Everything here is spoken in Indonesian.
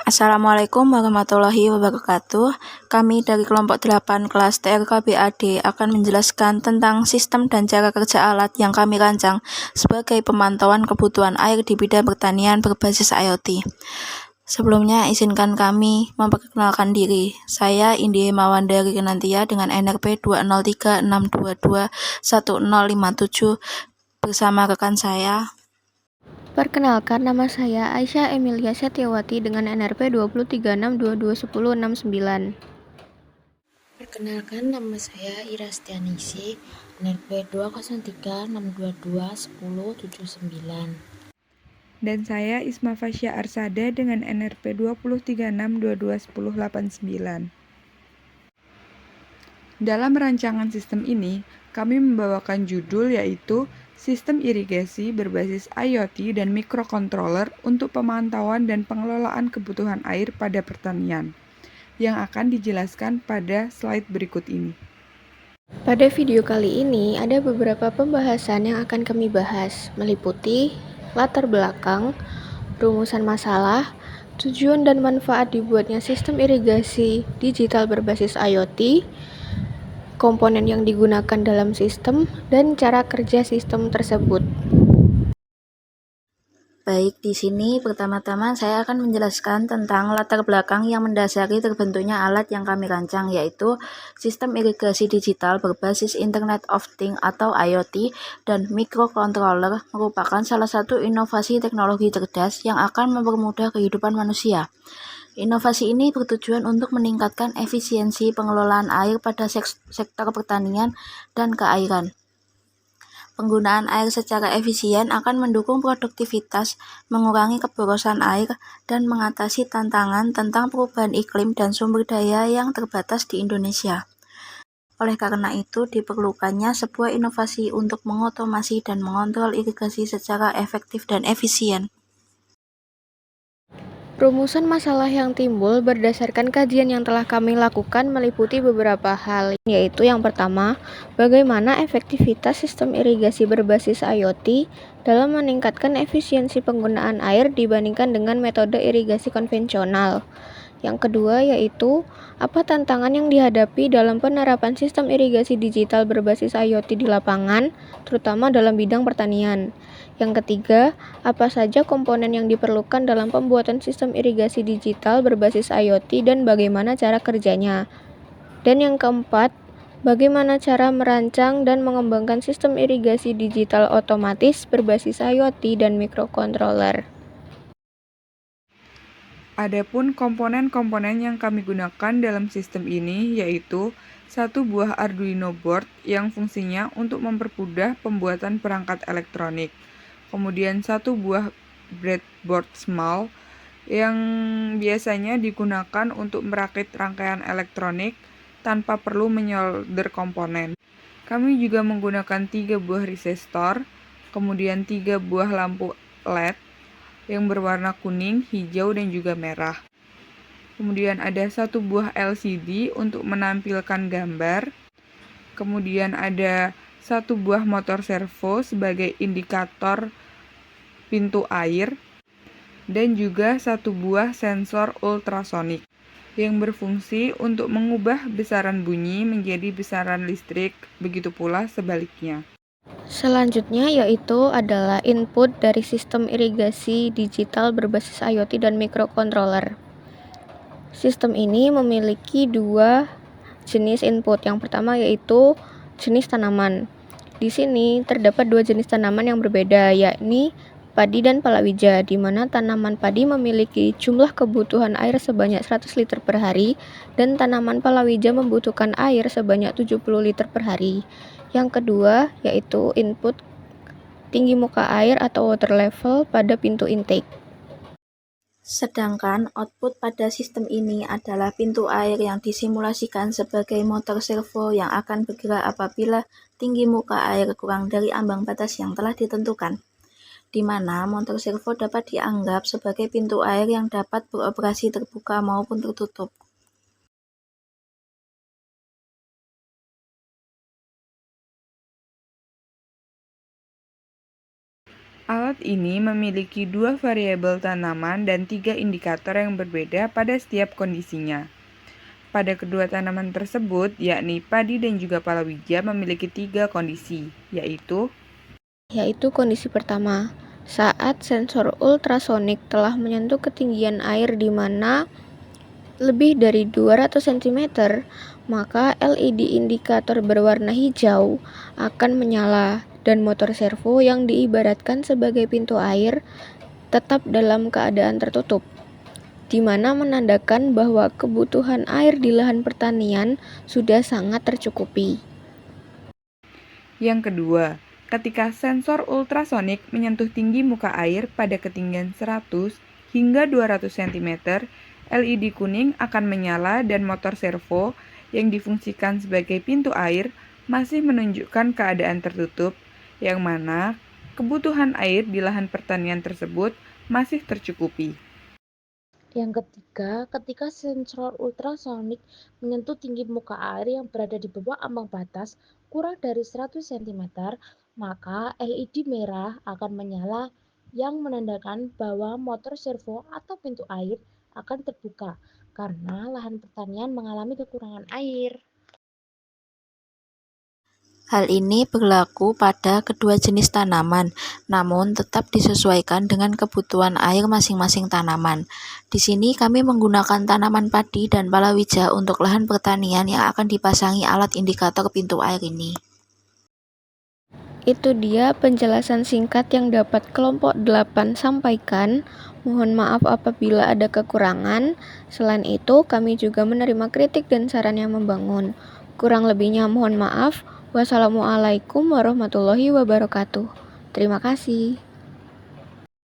Assalamualaikum warahmatullahi wabarakatuh. Kami dari kelompok 8 kelas TRKBAD akan menjelaskan tentang sistem dan cara kerja alat yang kami rancang sebagai pemantauan kebutuhan air di bidang pertanian berbasis IoT. Sebelumnya, izinkan kami memperkenalkan diri. Saya Indi Mawandari Renantia dengan NRP 20362211057 bersama rekan saya. Perkenalkan, nama saya Aisyah Emilia Setiawati dengan NRP 236221069. Perkenalkan, nama saya Ira Stianisi, NRP 20362211079. Dan saya Isma Fasya Arsada dengan NRP 20362211089. Dalam rancangan sistem ini, kami membawakan judul yaitu Sistem Irigasi Berbasis IoT dan Mikrokontroler untuk Pemantauan dan Pengelolaan Kebutuhan Air pada Pertanian, yang akan dijelaskan pada slide berikut ini. Pada video kali ini ada beberapa pembahasan yang akan kami bahas, meliputi latar belakang, rumusan masalah, tujuan dan manfaat dibuatnya sistem irigasi digital berbasis IoT, komponen yang digunakan dalam sistem, dan cara kerja sistem tersebut. Baik, di sini pertama-tama saya akan menjelaskan tentang latar belakang yang mendasari terbentuknya alat yang kami rancang, yaitu sistem irigasi digital berbasis Internet of Things atau IoT dan microcontroller merupakan salah satu inovasi teknologi cerdas yang akan mempermudah kehidupan manusia. Inovasi ini bertujuan untuk meningkatkan efisiensi pengelolaan air pada sektor pertanian dan keairan. Penggunaan air secara efisien akan mendukung produktivitas, mengurangi keborosan air, dan mengatasi tantangan tentang perubahan iklim dan sumber daya yang terbatas di Indonesia. Oleh karena itu, diperlukannya sebuah inovasi untuk mengotomasi dan mengontrol irigasi secara efektif dan efisien. Rumusan masalah yang timbul berdasarkan kajian yang telah kami lakukan meliputi beberapa hal, yaitu yang pertama, bagaimana efektivitas sistem irigasi berbasis IoT dalam meningkatkan efisiensi penggunaan air dibandingkan dengan metode irigasi konvensional. Yang kedua yaitu, apa tantangan yang dihadapi dalam penerapan sistem irigasi digital berbasis IoT di lapangan, terutama dalam bidang pertanian. Yang ketiga, apa saja komponen yang diperlukan dalam pembuatan sistem irigasi digital berbasis IoT dan bagaimana cara kerjanya. Dan yang keempat, bagaimana cara merancang dan mengembangkan sistem irigasi digital otomatis berbasis IoT dan microcontroller. Adapun komponen-komponen yang kami gunakan dalam sistem ini yaitu satu buah Arduino board yang fungsinya untuk mempermudah pembuatan perangkat elektronik. Kemudian satu buah breadboard small yang biasanya digunakan untuk merakit rangkaian elektronik tanpa perlu menyolder komponen. Kami juga menggunakan 3 buah resistor, kemudian 3 buah lampu LED yang berwarna kuning, hijau, dan juga merah. Kemudian ada satu buah LCD untuk menampilkan gambar. Kemudian ada satu buah motor servo sebagai indikator pintu air. Dan juga satu buah sensor ultrasonik yang berfungsi untuk mengubah besaran bunyi menjadi besaran listrik, begitu pula sebaliknya. Selanjutnya yaitu adalah input dari sistem irigasi digital berbasis IoT dan microcontroller. Sistem ini memiliki dua jenis input. Yang pertama yaitu jenis tanaman. Di sini terdapat dua jenis tanaman yang berbeda, yakni padi dan palawija, di mana tanaman padi memiliki jumlah kebutuhan air sebanyak 100 liter per hari dan tanaman palawija membutuhkan air sebanyak 70 liter per hari. Yang kedua yaitu input tinggi muka air atau water level pada pintu intake. Sedangkan output pada sistem ini adalah pintu air yang disimulasikan sebagai motor servo yang akan bergerak apabila tinggi muka air kurang dari ambang batas yang telah ditentukan, di mana motor servo dapat dianggap sebagai pintu air yang dapat beroperasi terbuka maupun tertutup. Alat ini memiliki 2 variabel tanaman dan 3 indikator yang berbeda pada setiap kondisinya. Pada kedua tanaman tersebut, yakni padi dan juga palawija memiliki 3 kondisi, yaitu kondisi pertama, saat sensor ultrasonik telah menyentuh ketinggian air di mana lebih dari 200 cm, maka LED indikator berwarna hijau akan menyala dan motor servo yang diibaratkan sebagai pintu air tetap dalam keadaan tertutup, di mana menandakan bahwa kebutuhan air di lahan pertanian sudah sangat tercukupi. yang kedua, ketika sensor ultrasonik menyentuh tinggi muka air pada ketinggian 100 hingga 200 cm, LED kuning akan menyala dan motor servo yang difungsikan sebagai pintu air masih menunjukkan keadaan tertutup, yang mana kebutuhan air di lahan pertanian tersebut masih tercukupi. Yang ketiga, ketika sensor ultrasonik menyentuh tinggi muka air yang berada di bawah ambang batas kurang dari 100 cm, maka LED merah akan menyala yang menandakan bahwa motor servo atau pintu air akan terbuka karena lahan pertanian mengalami kekurangan air. Hal ini berlaku pada kedua jenis tanaman, namun tetap disesuaikan dengan kebutuhan air masing-masing tanaman. Di sini kami menggunakan tanaman padi dan palawija untuk lahan pertanian yang akan dipasangi alat indikator pintu air ini. Itu dia penjelasan singkat yang dapat kelompok 8 sampaikan. Mohon maaf apabila ada kekurangan. Selain itu, kami juga menerima kritik dan saran yang membangun. Kurang lebihnya mohon maaf. Wassalamualaikum warahmatullahi wabarakatuh. Terima kasih.